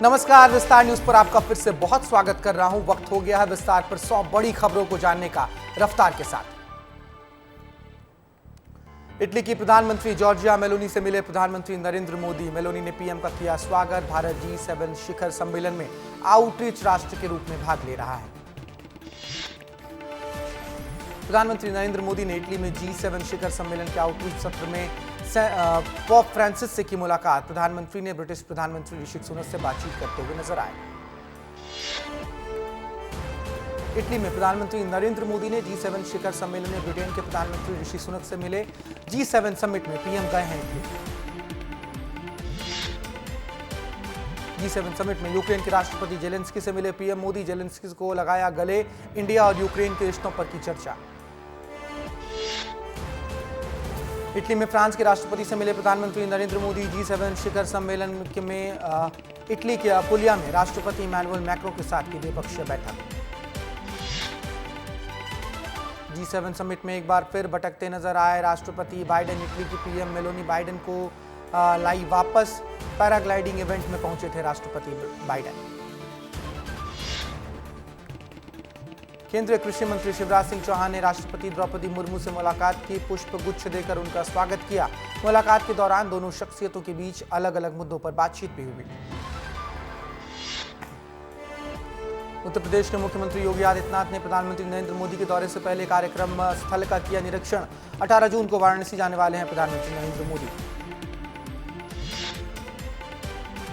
नमस्कार, विस्तार न्यूज पर आपका फिर से बहुत स्वागत कर रहा हूं। वक्त हो गया है विस्तार पर 100 बड़ी खबरों को जानने का रफ्तार के साथ। इटली की प्रधानमंत्री जॉर्जिया मेलोनी से मिले प्रधानमंत्री नरेंद्र मोदी। मेलोनी ने पीएम का किया स्वागत। भारत G7 शिखर सम्मेलन में आउटरीच राष्ट्र के रूप में भाग ले रहा है। प्रधानमंत्री नरेंद्र मोदी ने इटली में G7 शिखर सम्मेलन के आउटरीच सत्र में पोप फ्रांसिस से की मुलाकात। प्रधानमंत्री ने ब्रिटिश प्रधानमंत्री ऋषि सुनक से बातचीत करते हुए नजर आए। इटली में प्रधानमंत्री नरेंद्र मोदी ने G7 शिखर सम्मेलन में ब्रिटेन के प्रधानमंत्री ऋषि सुनक से मिले। G7 समिट में पीएम गए हैं इटली। G7 समिट में यूक्रेन के राष्ट्रपति जेलेंस्की से मिले पीएम मोदी। जेलेंस्की को लगाया गले। इंडिया और यूक्रेन के रिश्तों पर की चर्चा। इटली में फ्रांस के राष्ट्रपति से मिले प्रधानमंत्री नरेंद्र मोदी। G7 शिखर सम्मेलन में इटली के अपुलिया में राष्ट्रपति इमैनुअल मैक्रों के साथ की द्विपक्षीय बैठक। G7 समिट में एक बार फिर भटकते नजर आए राष्ट्रपति बाइडेन। इटली की पीएम मेलोनी बाइडेन को लाई वापस। पैराग्लाइडिंग इवेंट में पहुंचे थे राष्ट्रपति बाइडेन। केंद्रीय कृषि मंत्री शिवराज सिंह चौहान ने राष्ट्रपति द्रौपदी मुर्मू से मुलाकात की। पुष्प गुच्छ देकर उनका स्वागत किया। मुलाकात के दौरान दोनों शख्सियतों के बीच अलग अलग मुद्दों पर बातचीत भी हुई। उत्तर प्रदेश के मुख्यमंत्री योगी आदित्यनाथ ने प्रधानमंत्री नरेंद्र मोदी के दौरे से पहले कार्यक्रम स्थल का किया निरीक्षण। 18 जून को वाराणसी जाने वाले हैं प्रधानमंत्री नरेंद्र मोदी।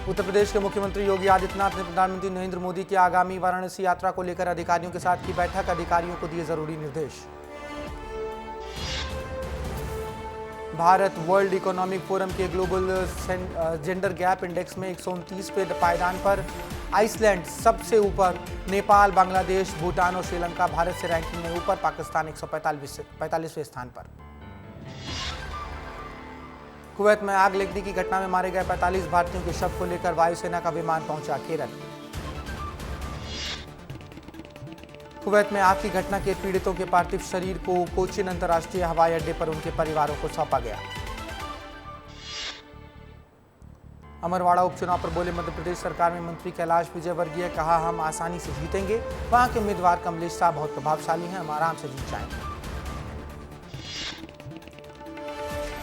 उत्तर प्रदेश के मुख्यमंत्री योगी आदित्यनाथ ने प्रधानमंत्री नरेंद्र मोदी की आगामी वाराणसी यात्रा को लेकर अधिकारियों के साथ की बैठक। अधिकारियों को दिए जरूरी निर्देश। भारत वर्ल्ड इकोनॉमिक फोरम के ग्लोबल जेंडर गैप इंडेक्स में 129वें पायदान पर। आइसलैंड सबसे ऊपर। नेपाल, बांग्लादेश, भूटान और श्रीलंका भारत से रैंकिंग में ऊपर। पाकिस्तान 145वें स्थान पर। कुवैत में आग लगने की घटना में मारे गए 45 भारतीयों के शव को लेकर वायुसेना का विमान पहुंचा केरल। कुवैत में आग की घटना के पीड़ितों के पार्थिव शरीर को कोचीन अंतर्राष्ट्रीय हवाई अड्डे पर उनके परिवारों को सौंपा गया। अमरवाड़ा उपचुनाव पर बोले मध्य प्रदेश सरकार में मंत्री कैलाश विजयवर्गीय। कहा, हम आसानी से जीतेंगे। वहां के उम्मीदवार कमलेश साहब बहुत प्रभावशाली हैं, हम आराम से जीत जाएंगे।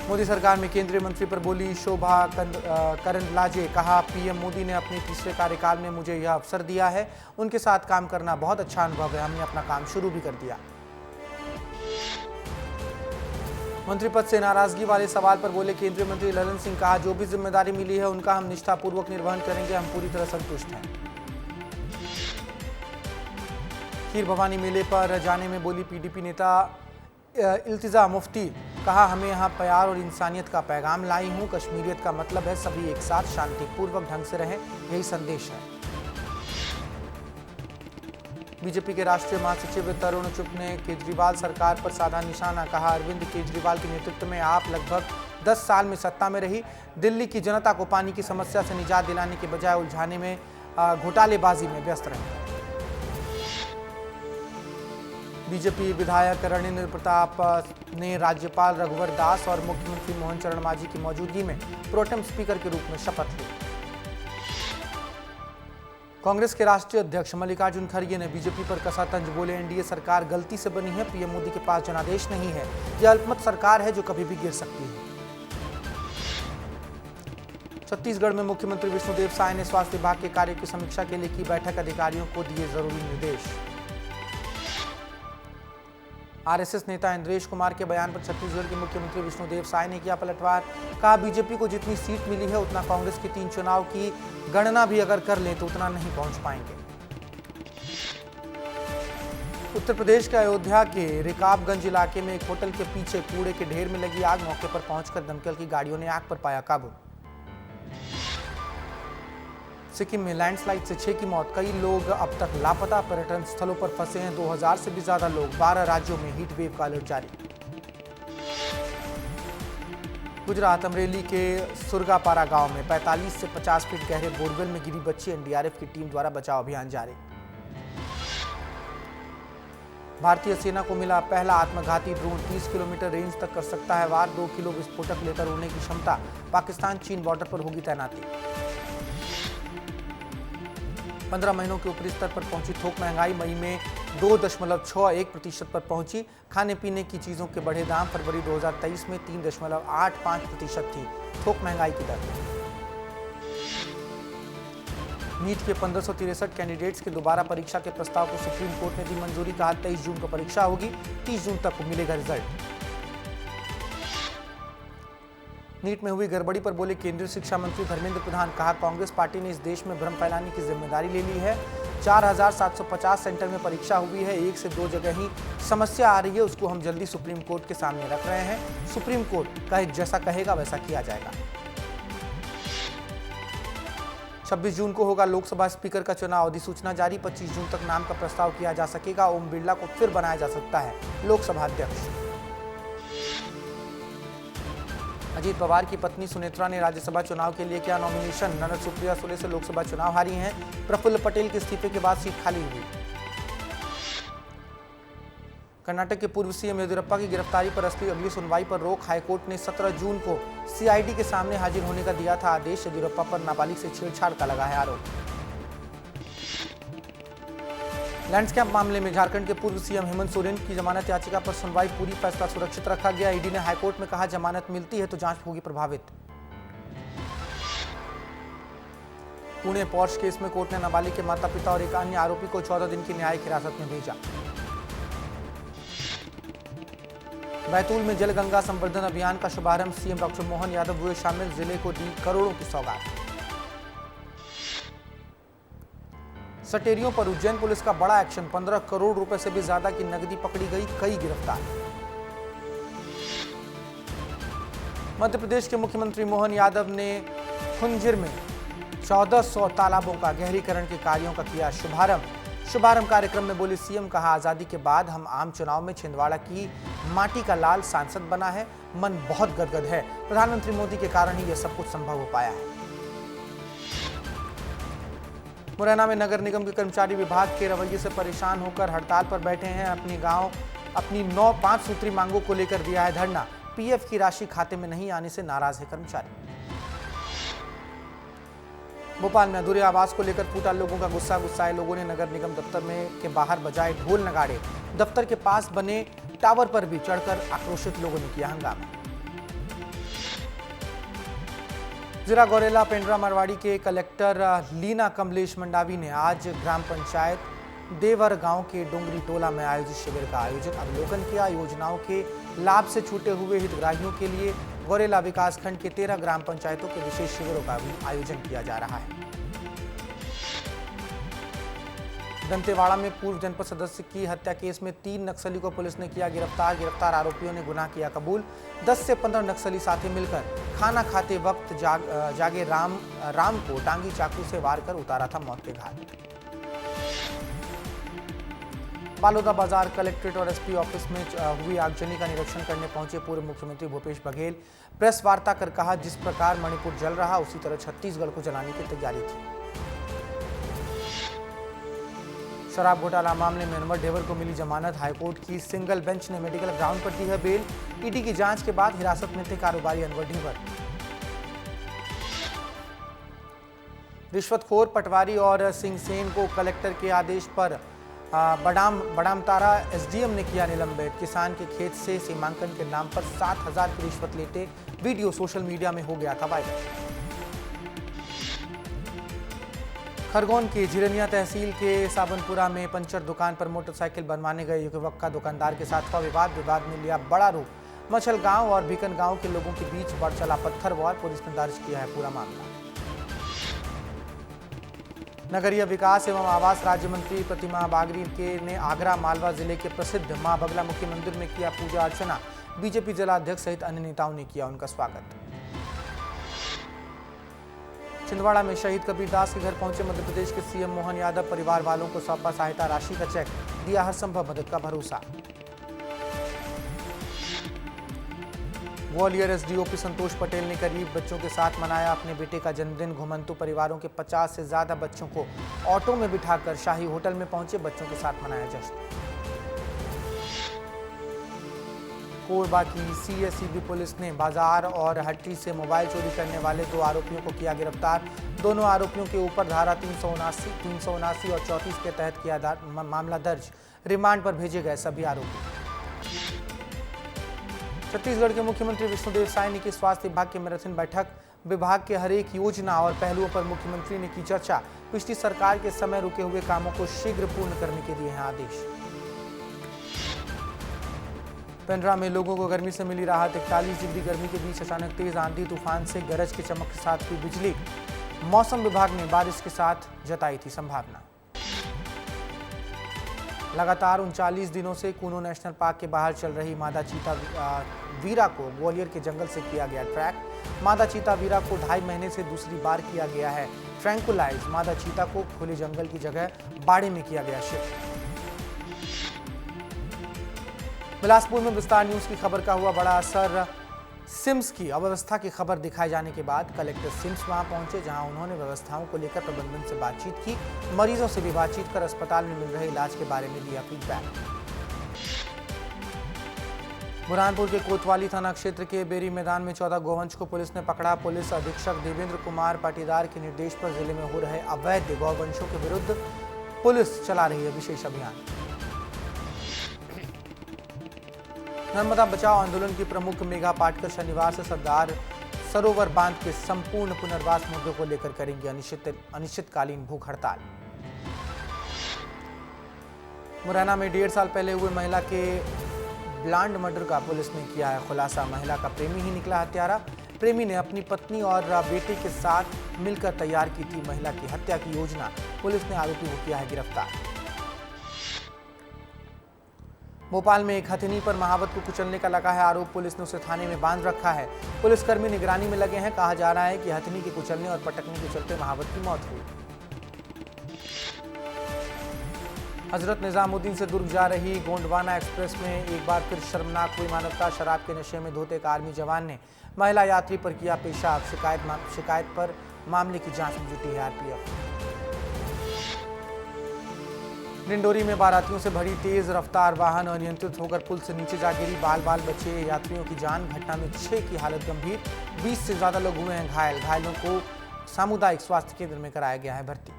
मोदी सरकार में केंद्रीय मंत्री पर बोली शोभा करंदलाजे। कहा, पीएम मोदी ने अपने तीसरे कार्यकाल में मुझे यह अवसर दिया है। उनके साथ काम करना बहुत अच्छा अनुभव है। हमने अपना काम शुरू भी कर दिया। मंत्री पद से नाराजगी वाले सवाल पर बोले केंद्रीय मंत्री ललन सिंह। कहा, जो भी जिम्मेदारी मिली है उनका हम निष्ठापूर्वक निर्वहन करेंगे। हम पूरी तरह संतुष्ट हैं। खीर भवानी मेले पर जाने में बोली पीडीपी नेता इल्तिजा मुफ्ती। कहा, हमें यहाँ प्यार और इंसानियत का पैगाम लाई हूँ। कश्मीरियत का मतलब है सभी एक साथ शांतिपूर्वक ढंग से रहें, यही संदेश है। बीजेपी के राष्ट्रीय महासचिव तरुण चुग ने केजरीवाल सरकार पर साधा निशाना। कहा, अरविंद केजरीवाल के नेतृत्व में आप लगभग 10 साल में सत्ता में रही। दिल्ली की जनता को पानी की समस्या से निजात दिलाने के बजाय उलझाने में घोटालेबाजी में व्यस्त रहे। बीजेपी विधायक रणेंद्र प्रताप ने राज्यपाल रघुवर दास और मुख्यमंत्री मोहन चरण मांझी की मौजूदगी में प्रोटेम स्पीकर के रूप में शपथ ली। कांग्रेस के राष्ट्रीय अध्यक्ष मल्लिकार्जुन खड़गे ने बीजेपी पर कसा तंज। बोले, एनडीए सरकार गलती से बनी है। पीएम मोदी के पास जनादेश नहीं है। यह अल्पमत सरकार है जो कभी भी गिर सकती है। छत्तीसगढ़ में मुख्यमंत्री विष्णुदेव साय ने स्वास्थ्य विभाग के कार्य की समीक्षा के लिए की बैठक। अधिकारियों को दिए जरूरी निर्देश। आरएसएस नेता इंद्रेश कुमार के बयान पर छत्तीसगढ़ के मुख्यमंत्री विष्णुदेव साय ने किया पलटवार। कहा, बीजेपी को जितनी सीट मिली है उतना कांग्रेस के 3 चुनाव की गणना भी अगर कर लें तो उतना नहीं पहुंच पाएंगे। उत्तर प्रदेश के अयोध्या के रिकाबगंज इलाके में एक होटल के पीछे कूड़े के ढेर में लगी आग। मौके पर पहुंचकर दमकल की गाड़ियों ने आग पर पाया काबू। सिक्किम में लैंडस्लाइड से 6 की मौत। कई लोग अब तक लापता। पर्यटन स्थलों पर फंसे हैं 2000 से भी ज्यादा लोग। 12 राज्यों में हीट वेव का अलर्ट जारी। गुजरात अमरेली के सुरगापारा गांव में 45 से 50 फीट गहरे बोरवेल में गिरी बच्ची। एनडीआरएफ की टीम द्वारा बचाव अभियान जारी। भारतीय सेना को मिला पहला आत्मघाती ड्रोन। 30 किलोमीटर रेंज तक कर सकता है वार। 2 किलो विस्फोटक लेकर उड़ने की क्षमता। पाकिस्तान चीन बॉर्डर पर होगी तैनाती। 15 महीनों के ऊपरी स्तर पर पहुंची थोक महंगाई मई में 2.61% पर पहुंची। खाने पीने की चीजों के बढ़े दाम फरवरी 2023 में 3.85% थी थोक महंगाई की दर। नीट के 1563 कैंडिडेट्स के दोबारा परीक्षा के प्रस्ताव को सुप्रीम कोर्ट ने दी मंजूरी। कहा 23 जून को परीक्षा होगी, 30 जून तक मिलेगा रिजल्ट। नीट में हुई गड़बड़ी पर बोले केंद्रीय शिक्षा मंत्री धर्मेंद्र प्रधान। कहा कांग्रेस पार्टी ने इस देश में भ्रम फैलाने की जिम्मेदारी ले ली है। 4750 सेंटर में परीक्षा हुई है, 1 से 2 जगह ही समस्या आ रही है, उसको हम जल्दी सुप्रीम कोर्ट के सामने रख रहे हैं। सुप्रीम कोर्ट जैसा कहेगा वैसा किया जाएगा। 26 जून को होगा लोकसभा स्पीकर का चुनाव। अधिसूचना जारी, 25 जून तक नाम का प्रस्ताव किया जा सकेगा। ओम बिरला को फिर बनाया जा सकता है लोकसभा अध्यक्ष। अजीत पवार की पत्नी सुनेत्रा ने राज्यसभा चुनाव के लिए किया नॉमिनेशन। ननद सुप्रिया सुले से लोकसभा चुनाव हारी हैं। प्रफुल्ल पटेल के इस्तीफे के बाद सीट खाली हुई। कर्नाटक के पूर्व सीएम येदियुरप्पा की गिरफ्तारी पर अगली सुनवाई पर रोक। हाईकोर्ट ने 17 जून को सीआईडी के सामने हाजिर होने का दिया था आदेश। येदियुरप्पा पर नाबालिग से छेड़छाड़ का लगा है आरोप। लैंडस्कैप मामले में झारखंड के पूर्व सीएम हेमंत सोरेन की जमानत याचिका पर सुनवाई पूरी, फैसला सुरक्षित रखा गया। ईडी ने हाईकोर्ट में कहा जमानत मिलती है तो जांच होगी प्रभावित। पुणे पॉर्श केस में कोर्ट ने नाबालिग के माता पिता और एक अन्य आरोपी को 14 दिन की न्यायिक हिरासत में भेजा। बैतूल में जल गंगा संवर्धन अभियान का शुभारंभ, सीएम डॉक्टर मोहन यादव हुए शामिल। जिले को दी करोड़ों की सौगात। सटेरियों पर उज्जैन पुलिस का बड़ा एक्शन, 15 करोड़ रुपए से भी ज्यादा की नकदी पकड़ी गई, कई गिरफ्तार। मध्य प्रदेश के मुख्यमंत्री मोहन यादव ने खुंजिर में 1400 तालाबों का गहरीकरण के कार्यों का किया शुभारंभ कार्यक्रम में बोले सीएम। कहा आजादी के बाद हम आम चुनाव में छिंदवाड़ा की माटी का लाल सांसद बना है, मन बहुत गदगद है। प्रधानमंत्री मोदी के कारण ही यह सब कुछ संभव हो पाया है। मुरैना में नगर निगम के कर्मचारी विभाग के रवैये से परेशान होकर हड़ताल पर बैठे हैं। अपनी 5 सूत्री मांगों को लेकर दिया है धरना। पीएफ की राशि खाते में नहीं आने से नाराज है कर्मचारी। भोपाल में अधूरे आवास को लेकर फूटा लोगों का गुस्सा। गुस्साए लोगों ने नगर निगम दफ्तर में के बाहर बजाए ढोल नगाड़े। दफ्तर के पास बने टावर पर भी चढ़कर आक्रोशित लोगों ने किया हंगामा। जिला गौरेला पेंड्रा मरवाड़ी के कलेक्टर लीना कमलेश मंडावी ने आज ग्राम पंचायत देवर गांव के डोंगरी टोला में आयोजित शिविर का अवलोकन किया। योजनाओं के लाभ से छूटे हुए हितग्राहियों के लिए गौरेला विकासखंड के 13 ग्राम पंचायतों के विशेष शिविरों का भी आयोजन किया जा रहा है। दंतेवाड़ा में पूर्व जनपद सदस्य की हत्या केस में 3 नक्सली को पुलिस ने किया गिरफ्तार आरोपियों ने गुनाह किया कबूल। 10 से 15 नक्सली साथी मिलकर खाना खाते वक्त जागे राम को टांगी चाकू से वार कर उतारा था मौत के घाट। बालोदा बाजार कलेक्ट्रेट और एसपी ऑफिस में हुई आगजनी का निरीक्षण करने पहुंचे पूर्व मुख्यमंत्री भूपेश बघेल। प्रेस वार्ता कर कहा जिस प्रकार मणिपुर जल रहा उसी तरह छत्तीसगढ़ को जलाने की तैयारी थी। शराब घोटाला मामले में अनवर ढेबर को मिली जमानत। हाईकोर्ट की सिंगल बेंच ने मेडिकल ग्राउंड पर दी है बेल। ईडी की जांच के बाद हिरासत में थे कारोबारी अनवर ढेबर। रिश्वतखोर पटवारी और सिंह सेन को कलेक्टर के आदेश पर बडामतारा एसडीएम ने किया निलंबित। किसान के खेत से सीमांकन के नाम पर 7,000 की रिश्वत लेते वीडियो सोशल मीडिया में हो गया था वायरल। खरगोन की झिरनिया तहसील के साबनपुरा में पंचर दुकान पर मोटरसाइकिल बनवाने गए युवक का दुकानदार के साथ हुआ विवाद में लिया बड़ा रूप। मछल गांव और भीकन गांव के लोगों के बीच बढ़ चला पत्थरवार। पुलिस ने दर्ज किया है पूरा मामला। नगरीय विकास एवं आवास राज्य मंत्री प्रतिमा बागरी ने आगरा मालवा जिले के प्रसिद्ध मां बगलामुखी मंदिर में किया पूजा अर्चना। बीजेपी जिलाध्यक्ष सहित अन्य नेताओं ने किया उनका स्वागत। छिंदवाड़ा में शहीद कबीरदास के घर पहुंचे मध्य प्रदेश के सीएम मोहन यादव। परिवार वालों को सौंपा सहायता राशि का चेक, दिया हर संभव मदद का भरोसा। ग्वालियर एसडीओपी संतोष पटेल ने गरीब बच्चों के साथ मनाया अपने बेटे का जन्मदिन। घुमंतु परिवारों के 50 से ज्यादा बच्चों को ऑटो में बिठाकर शाही होटल में पहुंचे बच्चों के साथ मनाया जश्न। कोरबा की सीएसईबी पुलिस ने बाजार और हट्टी से मोबाइल चोरी करने वाले 2 आरोपियों को किया गिरफ्तार। दोनों आरोपियों के ऊपर धारा 379 और 34 के तहत किया मामला दर्ज। रिमांड पर भेजे गए सभी आरोपी। छत्तीसगढ़ के मुख्यमंत्री विष्णुदेव साय ने की स्वास्थ्य विभाग की मैराथन बैठक। विभाग के हर एक योजना और पहलुओं पर मुख्यमंत्री ने की चर्चा। पिछली सरकार के समय रुके हुए कामों को शीघ्र पूर्ण करने के दिए हैं आदेश। पेंड्रा में लोगों को गर्मी से मिली राहत। 41 डिग्री गर्मी के बीच अचानक तेज आंधी तूफान से गरज के चमक के साथ हुई बिजली। मौसम विभाग ने बारिश के साथ जताई थी संभावना। लगातार 39 दिनों से कूनो नेशनल पार्क के बाहर चल रही मादा चीता वीरा को ग्वालियर के जंगल से किया गया ट्रैक। मादा चीता वीरा को 2.5 महीने से दूसरी बार किया गया है ट्रैंकुलाइज। मादा चीता को खुले जंगल की जगह बाड़े में किया गया शिफ्ट। बिलासपुर में विस्तार न्यूज की खबर का हुआ बड़ा असर। सिम्स की अव्यवस्था की खबर दिखाए जाने के बाद कलेक्टर सिम्स वहां पहुंचे, जहां उन्होंने व्यवस्थाओं को लेकर प्रबंधन से बातचीत की। मरीजों से भी बातचीत कर अस्पताल में मिल रहे इलाज के बारे में दिया फीडबैक। बुरहानपुर के कोतवाली थाना क्षेत्र के बेरी मैदान में 14 गोवंश को पुलिस ने पकड़ा। पुलिस अधीक्षक देवेंद्र कुमार पाटीदार के निर्देश पर जिले में हो रहे अवैध गौवंशों के विरुद्ध पुलिस चला रही है विशेष अभियान। नर्मदा बचाओ आंदोलन की प्रमुख मेघा पाटकर शनिवार से सरदार सरोवर बांध के संपूर्ण पुनर्वास मुद्दों को लेकर करेंगी अनिश्चितकालीन भूख हड़ताल। मुरैना में 1.5 साल पहले हुए महिला के ब्लांड मर्डर का पुलिस ने किया है खुलासा। महिला का प्रेमी ही निकला हत्यारा। प्रेमी ने अपनी पत्नी और बेटे के साथ मिलकर तैयार की थी महिला की हत्या की योजना। पुलिस ने आरोपी को किया है गिरफ्तार। भोपाल में एक हथिनी पर महावत को कुचलने का लगा है आरोप। पुलिस ने उसे थाने में बांध रखा है। पुलिसकर्मी निगरानी में लगे हैं। कहा जा रहा है कि हथिनी के कुचलने और पटकने के चलते महावत की मौत हुई। हजरत निजामुद्दीन से दुर्ग जा रही गोंडवाना एक्सप्रेस में एक बार फिर शर्मनाक हुई मानवता। शराब के नशे में धोते एक आर्मी जवान ने महिला यात्री पर किया पेशाब। शिकायत पर मामले की जांच में जुटी है आरपीएफ। डिंडोरी में बारातियों से भरी तेज रफ्तार वाहन अनियंत्रित होकर पुल से नीचे जा गिरी। बाल बाल बचे यात्रियों की जान। घटना में 6 की हालत गंभीर। 20 से ज्यादा लोग हुए हैं घायल। घायलों को सामुदायिक स्वास्थ्य केंद्र में कराया गया है भर्ती।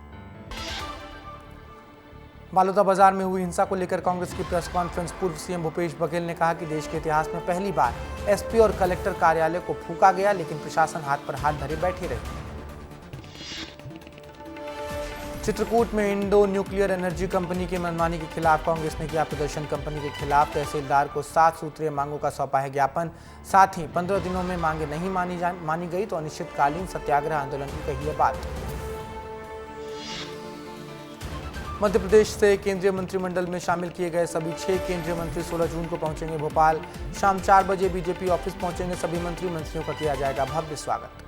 बालोदा बाजार में हुई हिंसा को लेकर कांग्रेस की प्रेस कॉन्फ्रेंस। पूर्व सीएम भूपेश बघेल ने कहा कि देश के इतिहास में पहली बार एसपी और कलेक्टर कार्यालय को फूंका गया, लेकिन प्रशासन हाथ पर हाथ धरे बैठी रही। चित्रकूट में इंडो न्यूक्लियर एनर्जी कंपनी की मनमानी के खिलाफ कांग्रेस ने किया प्रदर्शन। कंपनी के खिलाफ तहसीलदार को 7 सूत्रीय मांगों का सौंपा है ज्ञापन। साथ ही 15 दिनों में मांगे नहीं मानी गई तो अनिश्चितकालीन सत्याग्रह आंदोलन की कही है बात। मध्य प्रदेश से केंद्रीय मंत्रिमंडल में शामिल किए गए सभी 6 केंद्रीय मंत्री 16 जून को पहुंचेंगे भोपाल। शाम 4 बजे बीजेपी ऑफिस पहुंचेंगे सभी मंत्रियों का किया जाएगा भव्य स्वागत।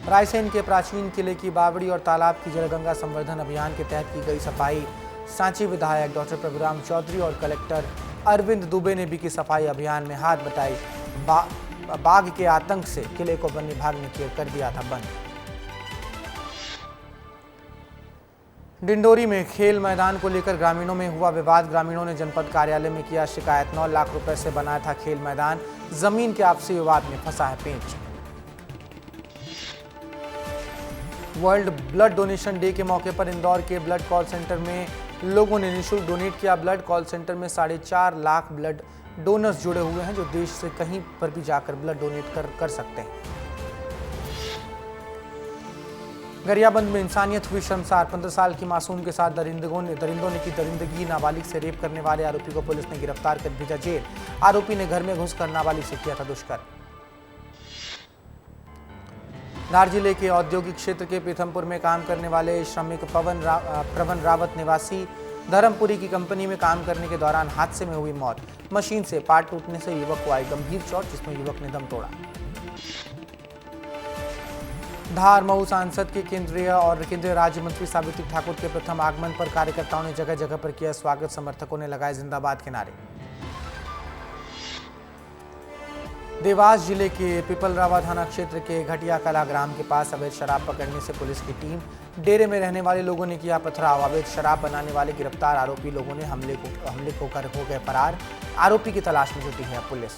रायसेन के प्राचीन किले की बावड़ी और तालाब की जलगंगा संवर्धन अभियान के तहत की गई सफाई। सांची विधायक डॉक्टर प्रभुराम चौधरी और कलेक्टर अरविंद दुबे ने भी की सफाई अभियान में हाथ बटाई। बाघ के आतंक से किले को वन विभाग ने कर दिया था बंद। डिंडोरी में खेल मैदान को लेकर ग्रामीणों में हुआ विवाद। ग्रामीणों ने जनपद कार्यालय में किया शिकायत। 9 लाख रुपए से बनाया था खेल मैदान। जमीन के आपसी विवाद में फंसा है पेंच। वर्ल्ड ब्लड डोनेशन डे के मौके पर इंदौर के ब्लड कॉल सेंटर में लोगों ने निःशुल्क डोनेट किया ब्लड। कॉल सेंटर में 4.5 लाख ब्लड डोनर्स जुड़े हुए हैं जो देश से कहीं पर भी जाकर ब्लड डोनेट कर सकते हैं। गरियाबंद में इंसानियत हुई शर्मसार। 15 साल की मासूम के साथ दरिंदों ने की दरिंदगी। नाबालिग से रेप करने वाले आरोपी को पुलिस ने गिरफ्तार कर भेजा जेल। आरोपी ने घर में घुसकर नाबालिग से किया था दुष्कर्म। धार जिले के औद्योगिक क्षेत्र के पीथमपुर में काम करने वाले श्रमिक प्रवन रावत निवासी धर्मपुरी की कंपनी में काम करने के दौरान हादसे में हुई मौत। मशीन से पार्ट टूटने से युवक को आई गंभीर चोट, जिसमें युवक ने दम तोड़ा। धार मऊ सांसद के केंद्रीय राज्य मंत्री सावित्री ठाकुर के प्रथम आगमन पर कार्यकर्ताओं ने जगह जगह पर किया स्वागत। समर्थकों ने लगाए जिंदाबाद के नारे। देवास जिले के पिपलरावा थाना क्षेत्र के घटिया कला ग्राम के पास अवैध शराब पकड़ने से पुलिस की टीम, डेरे में रहने वाले लोगों ने किया पथराव। अवैध शराब बनाने वाले गिरफ्तार आरोपी लोगों ने हमले को कर हो गए फरार। आरोपी की तलाश में जुटी है पुलिस।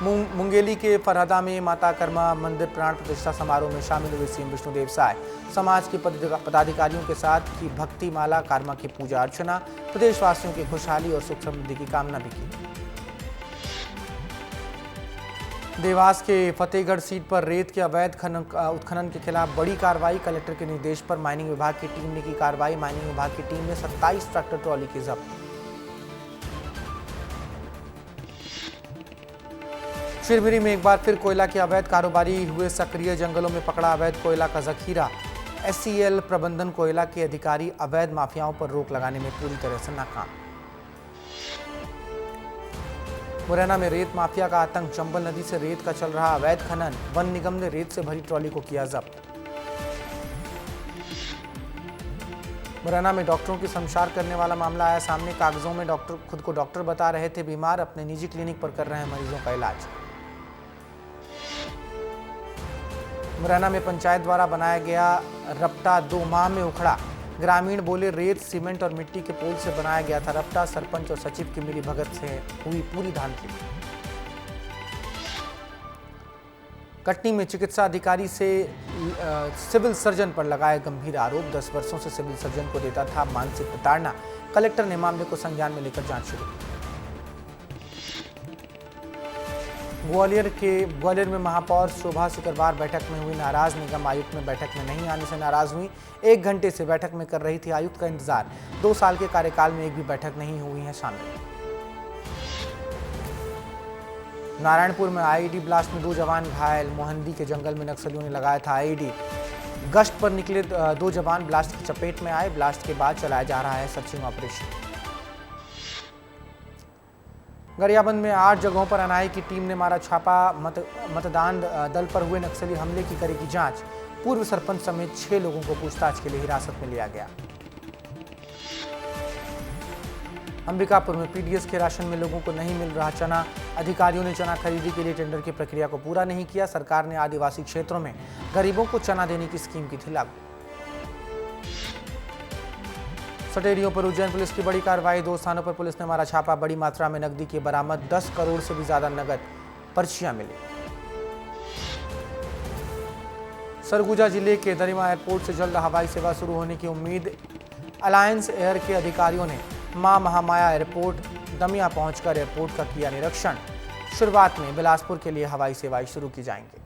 मुंगेली के फरहदा में माता कर्मा मंदिर प्राण प्रतिष्ठा समारोह में शामिल हुए सीएम विष्णुदेव साय। समाज के पदाधिकारियों के साथ की भक्ति माला कर्मा की पूजा अर्चना। प्रदेशवासियों की खुशहाली और सुख समृद्धि की कामना भी की। देवास के फतेहगढ़ सीट पर रेत के अवैध उत्खनन के खिलाफ बड़ी कार्रवाई। कलेक्टर के निर्देश पर माइनिंग विभाग की टीम ने की कार्रवाई। माइनिंग विभाग की टीम ने 27 ट्रैक्टर ट्रॉली की जब्त। शिरभिरी में एक बार फिर कोयला के अवैध कारोबारी हुए सक्रिय। जंगलों में पकड़ा अवैध कोयला का जखीरा। एससीएल प्रबंधन कोयला के अधिकारी अवैध माफियाओं पर रोक लगाने में पूरी तरह से नाकाम। मुरैना में रेत माफिया का आतंक। चंबल नदी से रेत का चल रहा अवैध खनन। वन निगम ने रेत से भरी ट्रॉली को किया जब्त। मुरैना में डॉक्टरों की शमशार करने वाला मामला आया सामने। कागजों में डॉक्टर खुद को डॉक्टर बता रहे थे बीमार, अपने निजी क्लिनिक पर कर रहे हैं मरीजों का इलाज। मुरैना में पंचायत द्वारा बनाया गया रपटा 2 माह में उखड़ा। ग्रामीण बोले रेत, सीमेंट और मिट्टी के पोल से बनाया गया था रपटा। सरपंच और सचिव की मिली भगत से हुई पूरी धांधली। कटनी में चिकित्सा अधिकारी से सिविल सर्जन पर लगाए गंभीर आरोप। 10 वर्षों से सिविल सर्जन को देता था मानसिक प्रताड़ना। कलेक्टर ने मामले को संज्ञान में लेकर जांच शुरू की। ग्वालियर में महापौर शोभा सिकरवार बैठक में हुई नाराज। निगम आयुक्त में बैठक में नहीं आने से नाराज हुई। 1 घंटे से बैठक में कर रही थी आयुक्त का इंतजार। 2 साल के कार्यकाल में एक भी बैठक नहीं हुई है शामिल। नारायणपुर में आईईडी ब्लास्ट में 2 जवान घायल। मोहंदी के जंगल में नक्सलियों ने लगाया था आईईडी। गश्त पर निकले 2 जवान ब्लास्ट की चपेट में आए। ब्लास्ट के बाद चलाया जा रहा है सर्चिंग ऑपरेशन। गरियाबंद में 8 जगहों पर एनआईए की टीम ने मारा छापा। मतदान दल पर हुए नक्सली हमले की करेगी जांच। पूर्व सरपंच समेत 6 लोगों को पूछताछ के लिए हिरासत में लिया गया। अंबिकापुर में पीडीएस के राशन में लोगों को नहीं मिल रहा चना। अधिकारियों ने चना खरीदी के लिए टेंडर की प्रक्रिया को पूरा नहीं किया। सरकार ने आदिवासी क्षेत्रों में गरीबों को चना देने की स्कीम की थी लागू। सटेरियों पर उज्जैन पुलिस की बड़ी कार्रवाई। 2 स्थानों पर पुलिस ने मारा छापा। बड़ी मात्रा में नकदी की बरामद। 10 करोड़ से भी ज्यादा नगद पर्चियां मिली। सरगुजा जिले के दरिमा एयरपोर्ट से जल्द हवाई सेवा शुरू होने की उम्मीद। अलायंस एयर के अधिकारियों ने मां महामाया एयरपोर्ट दमिया पहुंचकर एयरपोर्ट का किया निरीक्षण। शुरुआत में बिलासपुर के लिए हवाई सेवाएं शुरू की जाएंगी।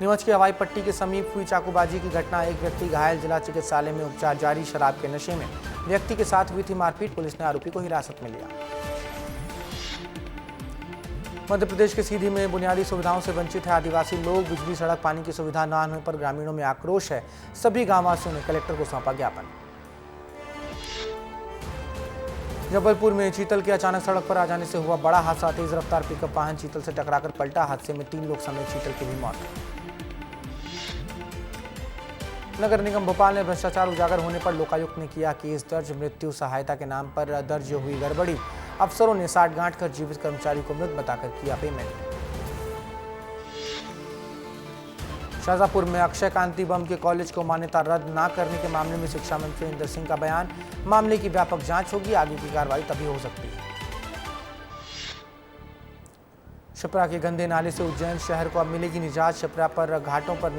नीमच के हवाई पट्टी के समीप हुई चाकूबाजी की घटना। 1 व्यक्ति घायल। जिला चिकित्सालय में उपचार जारी। शराब के नशे में व्यक्ति के साथ हुई थी मारपीट। पुलिस ने आरोपी को हिरासत में लिया। मध्य प्रदेश के सीधी में बुनियादी सुविधाओं से वंचित है आदिवासी लोग। बिजली, सड़क, पानी की सुविधा न होने पर ग्रामीणों में आक्रोश है। सभी गांववासियों ने कलेक्टर को सौंपा ज्ञापन। जबलपुर में चीतल के अचानक सड़क पर आ जाने से हुआ बड़ा हादसा। तेज रफ्तार पिकअप वाहन चीतल से टकराकर पलटा। हादसे में 3 लोग समेत चीतल की भी मौत। नगर निगम भोपाल में भ्रष्टाचार उजागर होने पर लोकायुक्त ने किया केस दर्ज। मृत्यु सहायता के नाम पर दर्ज हुई गड़बड़ी। अफसरों ने साठगांठ कर जीवित कर्मचारी को मृत बताकर किया पेमेंट। शाहजहांपुर में अक्षय कांति बम के कॉलेज को मान्यता रद्द न करने के मामले में शिक्षा मंत्री इंदर सिंह का बयान। मामले की व्यापक जांच होगी। आगे की कार्रवाई तभी हो सकती है। शिप्रा के गंदे नाले से उज्जैन शहर को अब मिलेगी निजात। शिप्रा पर घाटों पर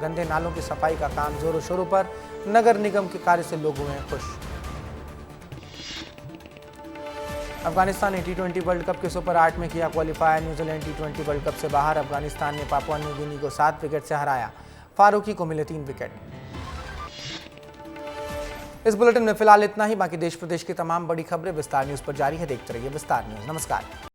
गंदे नालों की सफाई का काम जोरों शोरों पर। नगर निगम के कार्य से लोग हुए खुश। अफगानिस्तान ने T20 वर्ल्ड कप के सुपर 8 में किया qualify. New Zealand T20 world cup से बाहर। अफगानिस्तान ने पापुआ न्यू गिनी को 7 विकेट से हराया। फारूकी को मिले 3 विकेट। इस बुलेटिन में फिलहाल इतना ही। बाकी देश प्रदेश की तमाम बड़ी खबरें विस्तार न्यूज पर जारी है। देखते रहिए विस्तार न्यूज। नमस्कार।